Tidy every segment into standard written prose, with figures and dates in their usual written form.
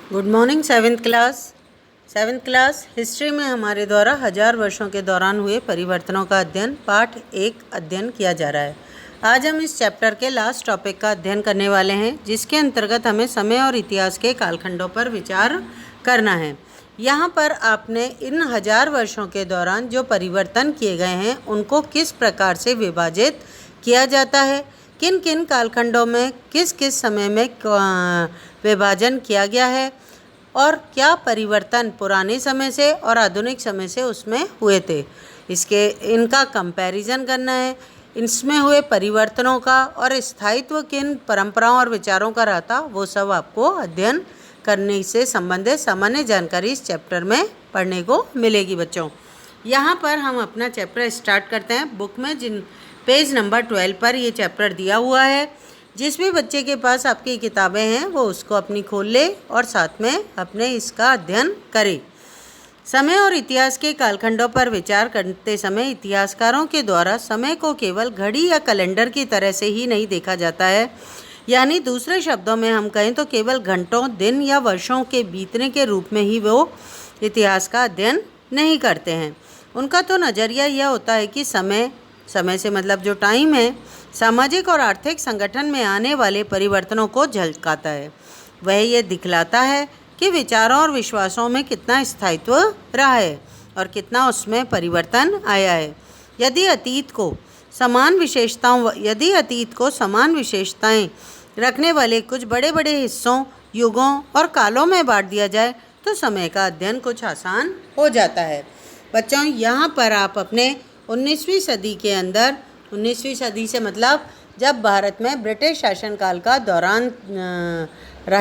Good morning seventh class history में हमारे द्वारा 1000 वर्षों के दौरान हुए परिवर्तनों का अध्ययन पाठ 1 अध्ययन किया जा रहा है। आज हम इस चैप्टर के लास्ट टॉपिक का अध्ययन करने वाले हैं, जिसके अंतर्गत हमें समय और इतिहास के कालखंडों पर विचार करना है। यहाँ पर आपने इन 1000 वर्षों के दौरान जो परिवर्तन किए गए हैं उनको किस प्रकार से विभाजित किया जाता है, किन किन कालखंडों में किस किस समय में विभाजन किया गया है और क्या परिवर्तन पुराने समय से और आधुनिक समय से उसमें हुए थे, इनका कंपैरिजन करना है। इसमें हुए परिवर्तनों का और स्थायित्व किन परंपराओं और विचारों का रहा था, वो सब आपको अध्ययन करने से संबंधित सामान्य जानकारी इस चैप्टर में पढ़ने को मिलेगी। बच्चों, यहाँ पर हम अपना चैप्टर स्टार्ट करते हैं। बुक में जिन पेज नंबर 12 पर ये चैप्टर दिया हुआ है। जिस भी बच्चे के पास आपकी किताबें हैं वो उसको अपनी खोल ले और साथ में अपने इसका अध्ययन करे। समय और इतिहास के कालखंडों पर विचार करते समय इतिहासकारों के द्वारा समय को केवल घड़ी या कैलेंडर की तरह से ही नहीं देखा जाता है, यानी दूसरे शब्दों में हम कहें तो केवल घंटों, दिन या वर्षों के बीतने के रूप में ही वो इतिहास का अध्ययन नहीं करते हैं। उनका तो नज़रिया यह होता है कि समय से मतलब जो टाइम है, सामाजिक और आर्थिक संगठन में आने वाले परिवर्तनों को झलकाता है। वह ये दिखलाता है कि विचारों और विश्वासों में कितना स्थायित्व रहा है और कितना उसमें परिवर्तन आया है। यदि अतीत को समान विशेषताएं रखने वाले कुछ बड़े बड़े हिस्सों, युगों और कालों में बांट दिया जाए तो समय का अध्ययन कुछ आसान हो जाता है। बच्चों, यहाँ पर आप अपने 19वीं सदी के अंदर, 19वीं सदी से मतलब जब भारत में ब्रिटिश शासनकाल का दौरान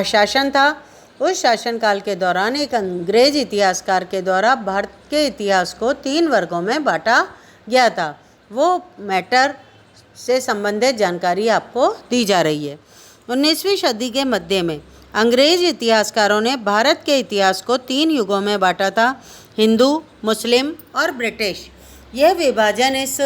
शासन था, उस शासनकाल के दौरान एक अंग्रेज इतिहासकार के द्वारा भारत के इतिहास को 3 वर्गों में बांटा गया था। वो मैटर से संबंधित जानकारी आपको दी जा रही है। 19वीं सदी के मध्य में अंग्रेज इतिहासकारों ने भारत के इतिहास को 3 युगों में बांटा था, हिंदू, मुस्लिम और ब्रिटिश। यह विभाजन इस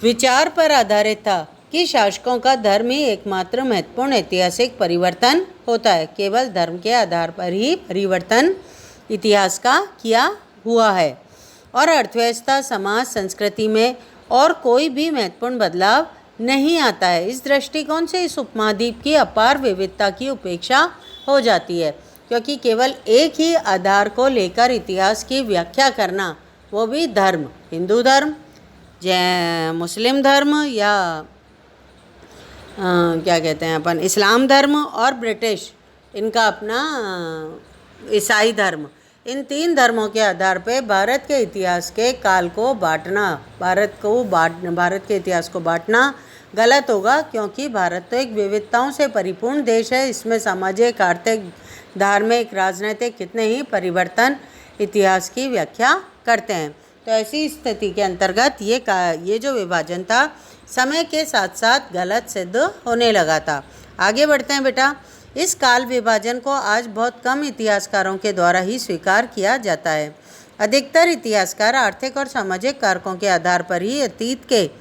विचार पर आधारित था कि शासकों का धर्म ही एकमात्र महत्वपूर्ण ऐतिहासिक परिवर्तन होता है। केवल धर्म के आधार पर ही परिवर्तन इतिहास का किया हुआ है और अर्थव्यवस्था, समाज, संस्कृति में और कोई भी महत्वपूर्ण बदलाव नहीं आता है। इस दृष्टिकोण से इस उपमहाद्वीप की अपार विविधता की उपेक्षा हो जाती है, क्योंकि केवल एक ही आधार को लेकर इतिहास की व्याख्या करना, वो भी धर्म, हिंदू धर्म, मुस्लिम धर्म या क्या कहते हैं अपन, इस्लाम धर्म और ब्रिटिश इनका अपना ईसाई धर्म, इन 3 धर्मों के आधार पर भारत के इतिहास के काल को बांटना, भारत के इतिहास को बांटना गलत होगा, क्योंकि भारत तो एक विविधताओं से परिपूर्ण देश है। इसमें सामाजिक, आर्थिक, धार्मिक, राजनीतिक कितने ही परिवर्तन इतिहास की व्याख्या करते हैं। तो ऐसी स्थिति के अंतर्गत ये जो विभाजन था समय के साथ साथ गलत सिद्ध होने लगा था। आगे बढ़ते हैं बेटा। इस काल विभाजन को आज बहुत कम इतिहासकारों के द्वारा ही स्वीकार किया जाता है। अधिकतर इतिहासकार आर्थिक और सामाजिक कारकों के आधार पर ही अतीत के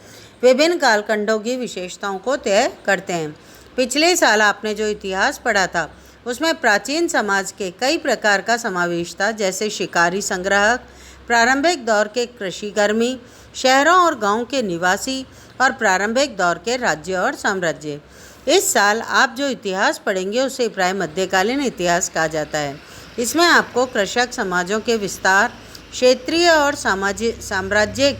विभिन्न कालखंडों की विशेषताओं को तय करते हैं। पिछले साल आपने जो इतिहास पढ़ा था उसमें प्राचीन समाज के कई प्रकार का समावेश था, जैसे शिकारी संग्राहक, प्रारंभिक दौर के कृषिकर्मी, शहरों और गांवों के निवासी और प्रारंभिक दौर के राज्य और साम्राज्य। इस साल आप जो इतिहास पढ़ेंगे उसे प्राय मध्यकालीन इतिहास कहा जाता है। इसमें आपको कृषक समाजों के विस्तार, क्षेत्रीय और साम्राज्यिक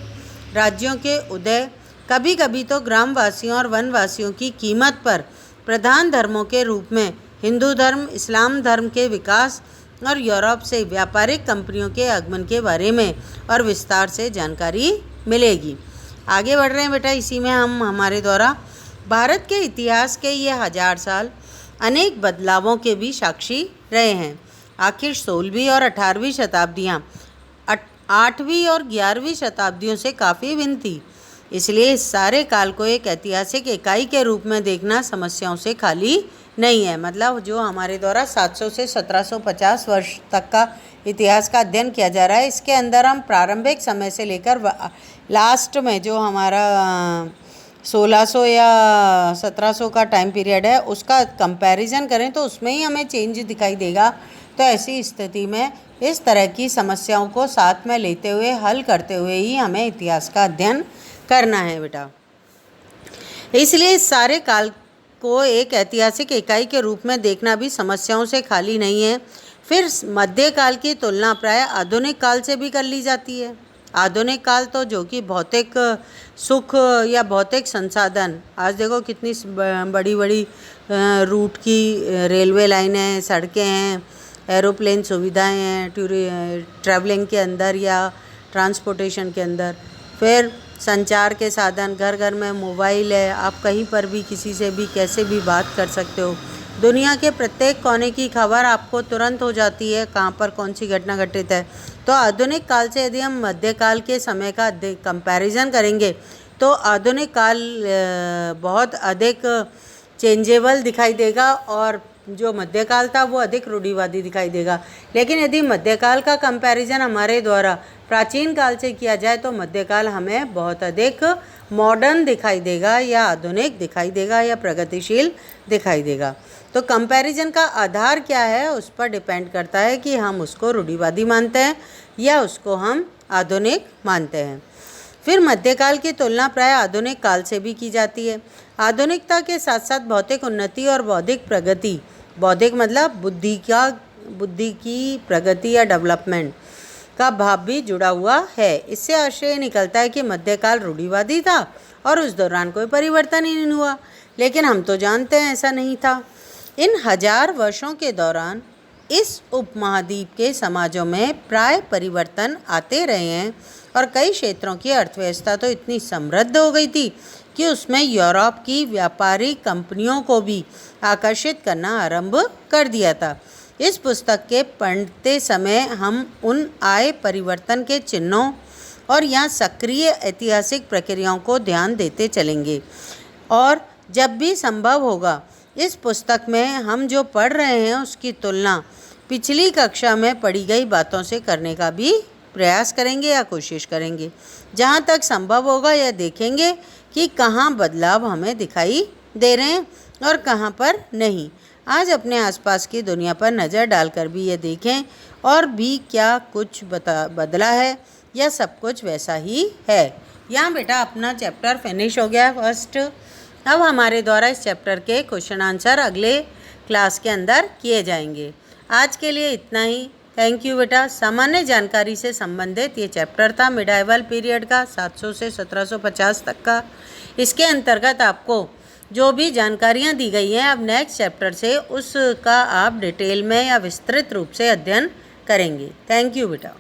राज्यों के उदय, कभी कभी तो ग्रामवासियों और वनवासियों की कीमत पर प्रधान धर्मों के रूप में हिंदू धर्म, इस्लाम धर्म के विकास और यूरोप से व्यापारिक कंपनियों के आगमन के बारे में और विस्तार से जानकारी मिलेगी। आगे बढ़ रहे हैं बेटा। इसी में हम हमारे द्वारा भारत के इतिहास के ये 1000 साल अनेक बदलावों के भी साक्षी रहे हैं। आखिर 16वीं और 18वीं शताब्दियाँ 8वीं और 11वीं शताब्दियों से काफ़ी भिन्न थी, इसलिए इस सारे काल को एक ऐतिहासिक इकाई के रूप में देखना समस्याओं से खाली नहीं है। मतलब जो हमारे द्वारा 700 से 1750 वर्ष तक का इतिहास का अध्ययन किया जा रहा है, इसके अंदर हम प्रारंभिक समय से लेकर लास्ट में जो हमारा 1600 या 1700 का टाइम पीरियड है, उसका कंपैरिजन करें तो उसमें ही हमें चेंज दिखाई देगा। तो ऐसी स्थिति में इस तरह की समस्याओं को साथ में लेते हुए, हल करते हुए ही हमें इतिहास का अध्ययन करना है बेटा। इसलिए इस सारे काल को एक ऐतिहासिक इकाई के रूप में देखना भी समस्याओं से खाली नहीं है। फिर मध्यकाल की तुलना प्राय आधुनिक काल से भी कर ली जाती है। आधुनिक काल तो जो कि भौतिक सुख या भौतिक संसाधन, आज देखो कितनी बड़ी बड़ी रूट की रेलवे लाइनें हैं, सड़कें हैं, एरोप्लेन सुविधाएं हैं ट्रैवलिंग के अंदर या ट्रांसपोर्टेशन के अंदर। फिर संचार के साधन, घर घर में मोबाइल है, आप कहीं पर भी किसी से भी कैसे भी बात कर सकते हो। दुनिया के प्रत्येक कोने की खबर आपको तुरंत हो जाती है, कहाँ पर कौन सी घटना घटित है। तो आधुनिक काल से यदि हम मध्यकाल के समय का कंपैरिजन करेंगे तो आधुनिक काल बहुत अधिक चेंजेबल दिखाई देगा और जो मध्यकाल था वो अधिक रूढ़िवादी दिखाई देगा। लेकिन यदि मध्यकाल का कंपैरिजन हमारे द्वारा प्राचीन काल से किया जाए तो मध्यकाल हमें बहुत अधिक मॉडर्न दिखाई देगा या आधुनिक दिखाई देगा या प्रगतिशील दिखाई देगा। तो कंपैरिजन का आधार क्या है, उस पर डिपेंड करता है कि हम उसको रूढ़िवादी मानते हैं या उसको हम आधुनिक मानते हैं। फिर मध्यकाल की तुलना प्राय आधुनिक काल से भी की जाती है। आधुनिकता के साथ साथ भौतिक उन्नति और बौद्धिक प्रगति, बौद्धिक मतलब बुद्धि की प्रगति या डेवलपमेंट का भाव भी जुड़ा हुआ है। इससे आशय निकलता है कि मध्यकाल रूढ़िवादी था और उस दौरान कोई परिवर्तन ही नहीं हुआ। लेकिन हम तो जानते हैं ऐसा नहीं था। इन 1000 वर्षों के दौरान इस उपमहाद्वीप के समाजों में प्राय परिवर्तन आते रहे हैं और कई क्षेत्रों की अर्थव्यवस्था तो इतनी समृद्ध हो गई थी कि उसमें यूरोप की व्यापारिक कंपनियों को भी आकर्षित करना आरंभ कर दिया था। इस पुस्तक के पढ़ते समय हम उन आए परिवर्तन के चिन्हों और यहाँ सक्रिय ऐतिहासिक प्रक्रियाओं को ध्यान देते चलेंगे और जब भी संभव होगा इस पुस्तक में हम जो पढ़ रहे हैं उसकी तुलना पिछली कक्षा में पढ़ी गई बातों से करने का भी प्रयास करेंगे या कोशिश करेंगे। जहाँ तक संभव होगा यह देखेंगे कि कहाँ बदलाव हमें दिखाई दे रहे हैं और कहाँ पर नहीं। आज अपने आसपास की दुनिया पर नज़र डालकर भी ये देखें और भी क्या कुछ बदला है या सब कुछ वैसा ही है। यहाँ बेटा अपना चैप्टर फिनिश हो गया फर्स्ट। अब हमारे द्वारा इस चैप्टर के क्वेश्चन आंसर अगले क्लास के अंदर किए जाएंगे। आज के लिए इतना ही। थैंक यू बेटा। सामान्य जानकारी से संबंधित ये चैप्टर था मिडाइवल पीरियड का 700 से 1750 तक का। इसके अंतर्गत आपको जो भी जानकारियाँ दी गई हैं अब नेक्स्ट चैप्टर से उसका आप डिटेल में या विस्तृत रूप से अध्ययन करेंगे। थैंक यू बेटा।